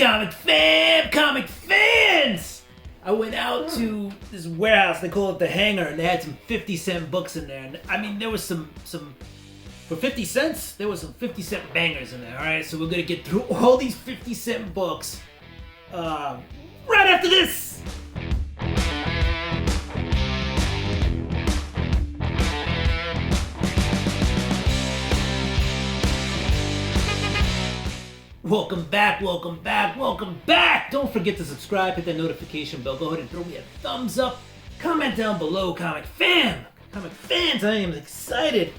comic fans! I went out to this warehouse, they call it the Hangar, and they had some 50-cent books in there. And I mean, there was some for 50 cents, there was some 50-cent bangers in there, alright? So we're gonna get through all these 50-cent books right after this! Welcome back. Don't forget to subscribe, hit that notification bell. Go ahead and throw me a thumbs up. Comment down below, comic fans. I am excited.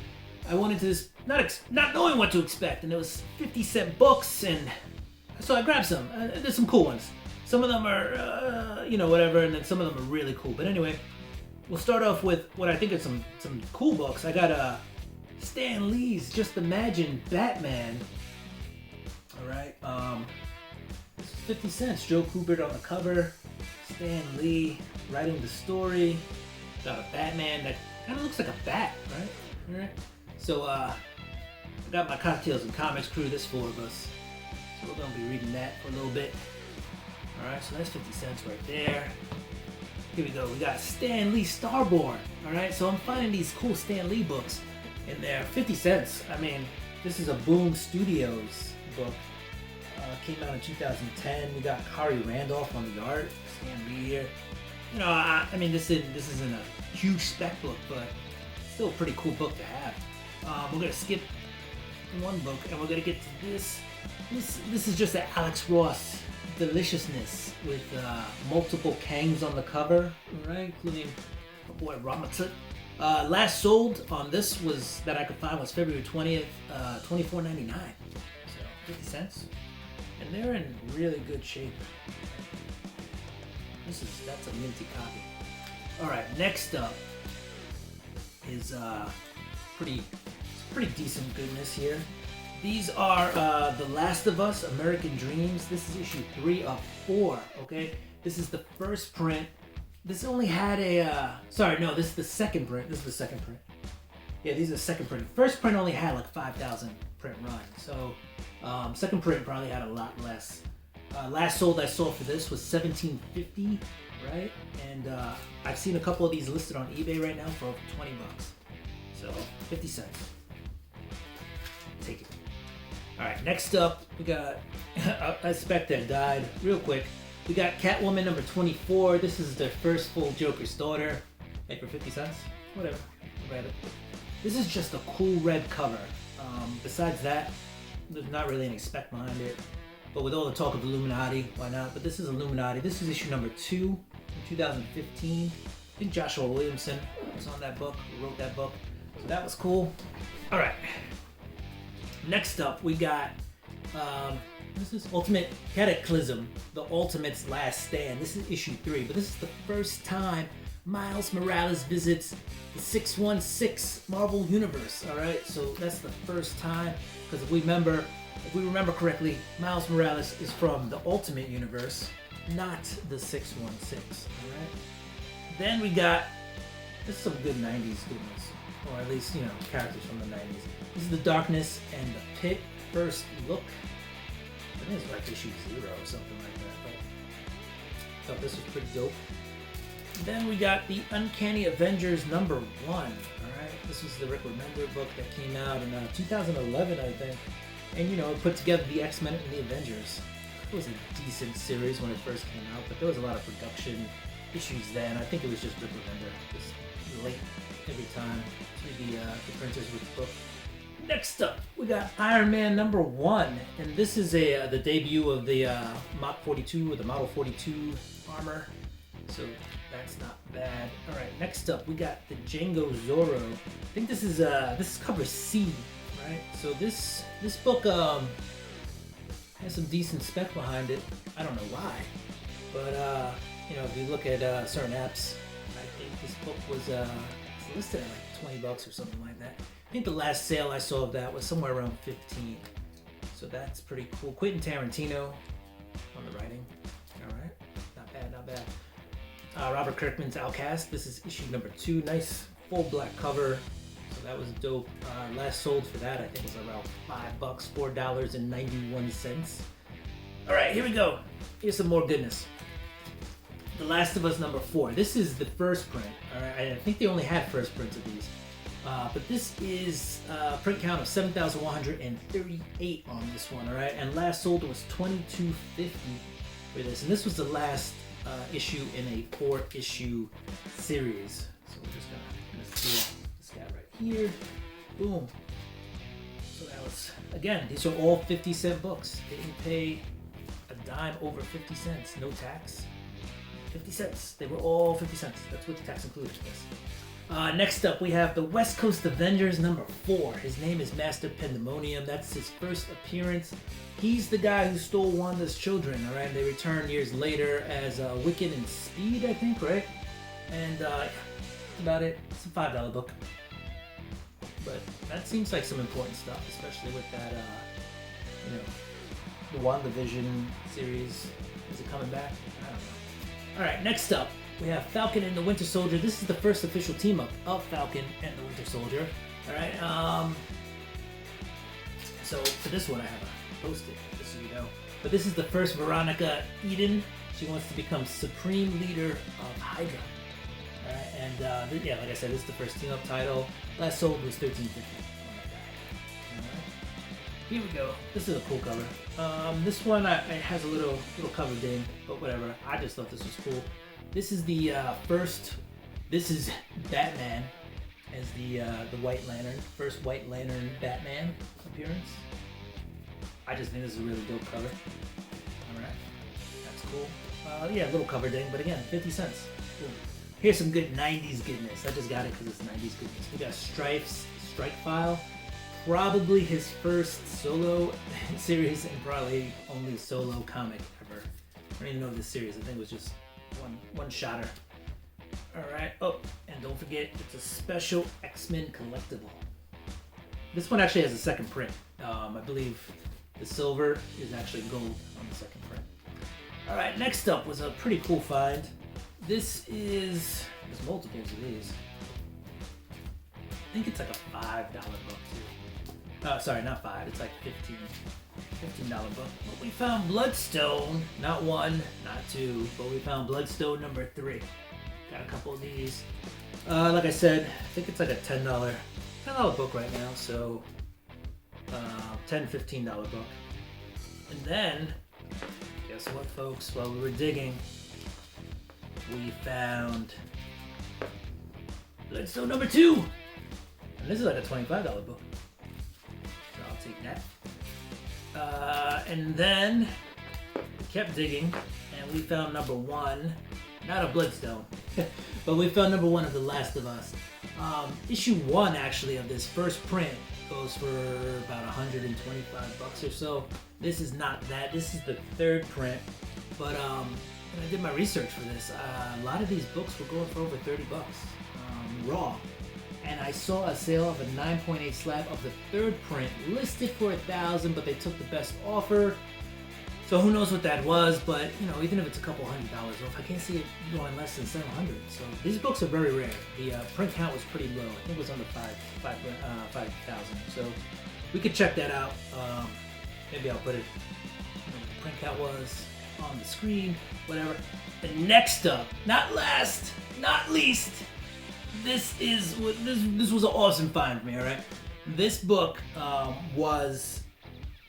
I went into this not knowing what to expect, and it was 50-cent books, and so I grabbed some. There's some cool ones. Some of them are, whatever, and then some of them are really cool. But anyway, we'll start off with what I think are some cool books. I got Stan Lee's Just Imagine Batman. Alright, this is 50 cents. Joe Kubert on the cover, Stan Lee writing the story about a Batman that kind of looks like a bat, right? Alright, so I got my Cocktails and Comics crew, there's 4 of us, so we're going to be reading that for a little bit. Alright, so that's 50 cents right there. Here we go, we got Stan Lee Starborn. Alright, so I'm finding these cool Stan Lee books, and they're 50 cents. I mean, this is a Boom Studios book. Came out in 2010. We got Kari Randolph on the art. Stan Lee here. I mean, this isn't a huge spec book, but still a pretty cool book to have. We're gonna skip one book, and we're gonna get to this. This is just an Alex Ross deliciousness with multiple Kangs on the cover, right? Including my boy Ramatut. Last sold on this was that I could find was February 20th, $24.99. So 50 cents. And they're in really good shape. That's a minty copy. Alright, next up is pretty decent goodness here. These are The Last of Us, American Dreams. This is issue 3 of 4, okay? This is the first print. This only had this is the second print. Yeah, these are the second print. First print only had like 5,000 print run. So second print probably had a lot less. Last sold I saw for this was $17.50, right? And I've seen a couple of these listed on eBay right now for over $20. So 50 cents. Take it. Alright, next up we got I Spec That Died. Real quick. We got Catwoman number 24. This is the first full Joker's daughter. Like for 50 cents? Whatever. Grab it. This is just a cool red cover. Besides that, there's not really any spec behind it. But with all the talk of Illuminati, why not? But this is Illuminati. This is issue number 2 in 2015. I think Joshua Williamson was on that book, wrote that book. So that was cool. Alright. Next up, we got this is Ultimate Cataclysm, The Ultimate's Last Stand. This is issue 3, but this is the first time Miles Morales visits the 616 Marvel Universe. Alright, so that's the first time, because if we remember correctly, Miles Morales is from the Ultimate Universe, not the 616. Alright. Then we got this is some good 90s goodness. Or at least, characters from the 90s. This is The Darkness and the Pit first look. I think it's like issue 0 or something like that, but I thought this was pretty dope. Then we got the Uncanny Avengers number 1. Alright, this was the Rick Remender book that came out in 2011, I think. And it put together the X-Men and the Avengers. It was a decent series when it first came out, but there was a lot of production issues then. I think it was just Rick Remender. Just late every time to the printers with the book. Next up, we got Iron Man number 1, and this is the debut of the Mach 42 or the Model 42 armor, so that's not bad. All right, next up we got the Django Zorro. I think this is cover C, right? So this book has some decent spec behind it. I don't know why, but if you look at certain apps, I think this book was it's listed at like $20 or something like that. I think the last sale I saw of that was somewhere around 15. So that's pretty cool. Quentin Tarantino on the writing. Alright. Not bad. Robert Kirkman's Outcast. This is issue number 2. Nice full black cover. So that was dope. Last sold for that I think was around $5, $4.91. All right, here we go. Here's some more goodness. The Last of Us number 4. This is the first print. All right, I think they only had first prints of these. But this is a print count of 7,138 on this one, all right? And last sold was 2,250 for this. And this was the last issue in a 4-issue series. So we're just gonna steal this guy right here. Boom. So that was, again, these are all 50-cent books. They didn't pay a dime over 50 cents, no tax. 50 cents. They were all 50 cents. That's what the tax included, I guess. Next up, we have the West Coast Avengers number 4. His name is Master Pandemonium. That's his first appearance. He's the guy who stole Wanda's children, all right? They return years later as Wiccan and Speed, I think, right? And that's about it. It's a $5 book. But that seems like some important stuff, especially with that, you know, the WandaVision series. Is it coming back? I don't know. All right, next up, we have Falcon and the Winter Soldier. This is the first official team up of Falcon and the Winter Soldier. All right. So for this one, I have a post-it, just so you know. But this is the first Veronica Eden. She wants to become supreme leader of Hydra. All right, and yeah, like I said, this is the first team-up title. Last sold was $13.50. All right. Here we go. This is a cool cover. This one it has a little cover ding, but whatever. I just thought this was cool. This is the first. This is Batman as the White Lantern. First White Lantern Batman appearance. I just think this is a really dope cover. All right, that's cool. Yeah, a little cover ding, but again, 50 cents. Cool. Here's some good 90s goodness. I just got it because it's 90s goodness. We got Strife's Strike File. Probably his first solo series and probably only solo comic ever. I don't even know this series. I think it was just one shotter. All right. Oh, and don't forget, it's a special X-Men collectible. This one actually has a second print. I believe the silver is actually gold on the second print. All right. Next up was a pretty cool find. There's multiples of these. I think it's like a $5 book too. Sorry, not 5. It's like $15 book. But we found Bloodstone, not 1, not 2, but we found Bloodstone number 3. Got a couple of these. Like I said, I think it's like a $10 book right now. So $10, $15 book. And then, guess what, folks? While we were digging, we found Bloodstone number 2. And this is like a $25 book. So I'll take that. And then we kept digging and we found number 1, not a Bloodstone, but we found number 1 of The Last of Us. Issue 1 actually of this first print goes for about $125 or so. This is not that. This is the third print. But when I did my research for this, a lot of these books were going for over $30 raw. And I saw a sale of a 9.8 slab of the third print listed for $1,000, but they took the best offer. So who knows what that was, but you know, even if it's a couple $100 off, I can't see it going less than $700. So these books are very rare. The print count was pretty low. I think it was under 5,000. So we could check that out. Maybe I'll put it, you know, the print count was on the screen, whatever. And next up, not last, not least, this was an awesome find for me, all right? This book was,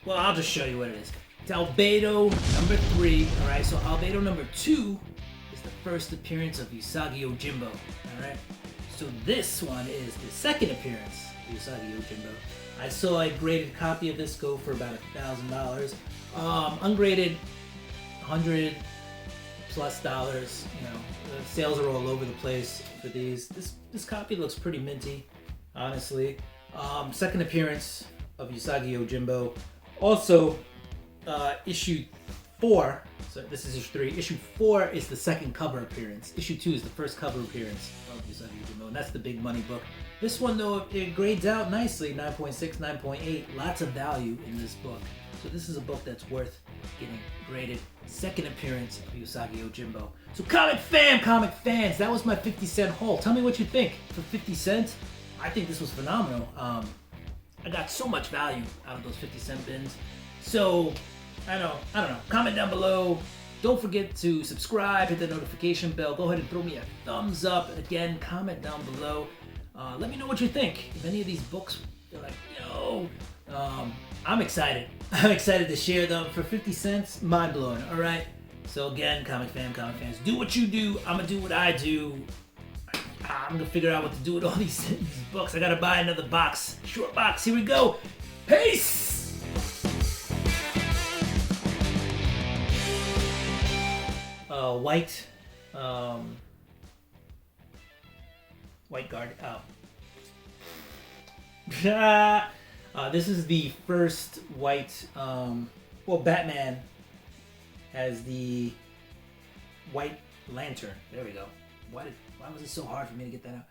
well, I'll just show you what it is. It's Albedo number 3, all right? So Albedo number 2 is the first appearance of Usagi Yojimbo, all right? So this one is the second appearance of Usagi Yojimbo. I saw a graded copy of this go for about $1,000. Ungraded, $100+ dollars. You know, the sales are all over the place for these. This copy looks pretty minty, honestly. Second appearance of Usagi Yojimbo. Also, issue 4. So this is issue 3. Issue 4 is the second cover appearance. Issue 2 is the first cover appearance of Usagi Yojimbo, and that's the big money book. This one, though, it grades out nicely, 9.6, 9.8. Lots of value in this book. So this is a book that's worth getting graded. Second appearance of Usagi Yojimbo. So comic fans, that was my 50-cent haul. Tell me what you think. For 50 cents, I think this was phenomenal. I got so much value out of those 50-cent bins. So I don't know. Comment down below. Don't forget to subscribe, hit the notification bell. Go ahead and throw me a thumbs up. And again, comment down below. Let me know what you think. If any of these books, you're like, yo, I'm excited. I'm excited to share them for 50 cents. Mind blowing. All right. So again, comic fans, do what you do. I'm gonna do what I do. I'm gonna figure out what to do with all these books. I gotta buy another box. Short box. Here we go. Peace. White. White guard. Oh. This is the first white. Well, Batman has the White Lantern. There we go. Why was it so hard for me to get that out?